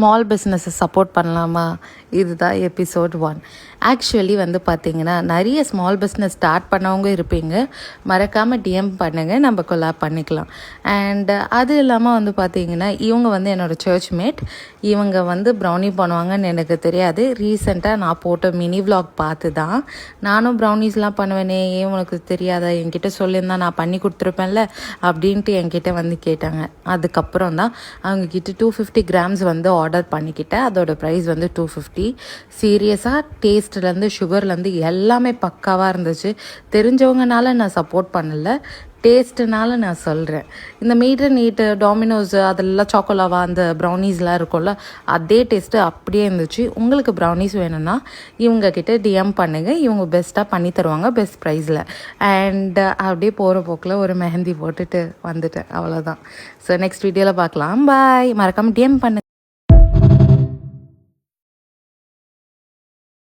Small பிஸ்னஸை support பண்ணலாமா? இதுதான் எபிசோட் 1. ஆக்சுவலி பார்த்தீங்கன்னா நிறைய ஸ்மால் பிஸ்னஸ் ஸ்டார்ட் பண்ணவங்க இருப்பீங்க. மறக்காமல் டிஎம் பண்ணுங்கள், நம்ம கொலாப் பண்ணிக்கலாம். அண்ட் அது இல்லாமல் பார்த்தீங்கன்னா இவங்க என்னோடய சர்ச் மேட். இவங்க ப்ரௌனி பண்ணுவாங்கன்னு எனக்கு தெரியாது. ரீசெண்டாக நான் போட்ட மினி விலாக் பார்த்து தான் நானும் ப்ரௌனிஸ்லாம் பண்ணுவேனே, ஏன் உனக்கு தெரியாதா, என்கிட்ட சொல்லியிருந்தா நான் பண்ணி கொடுத்துருப்பேன்ல அப்படின்ட்டு என்கிட்ட கேட்டாங்க. அதுக்கப்புறம் தான் அவங்கக்கிட்ட 250 கிராம்ஸ் ஆர்டர் பண்ணிக்கிட்டேன். அதோட ப்ரைஸ் 250. சீரியஸாக டேஸ்ட்லேருந்து சுகர்லேருந்து எல்லாமே பக்காவாக இருந்துச்சு. தெரிஞ்சவங்கனால நான் சப்போர்ட் பண்ணலை, டேஸ்ட்டுனால நான் சொல்கிறேன். இந்த மீட்டர் நீட்டு டாமினோஸ் அதெல்லாம் சாக்கோலாவா அந்த ப்ரௌனீஸ்லாம் இருக்கும்ல, அதே டேஸ்ட்டு அப்படியே இருந்துச்சு. உங்களுக்கு ப்ரௌனீஸ் வேணும்னா இவங்கக்கிட்ட டிஎம் பண்ணுங்கள், இவங்க பெஸ்ட்டாக பண்ணி தருவாங்க பெஸ்ட் ப்ரைஸில். அண்ட் அப்படியே போகிற போக்கில் ஒரு மெஹந்தி போட்டுட்டு வந்துட்டேன், அவ்வளோதான். ஸோ நெக்ஸ்ட் வீடியோவில் பார்க்கலாம். பாய். மறக்காமல் டிஎம் பண்ணுங்கள்.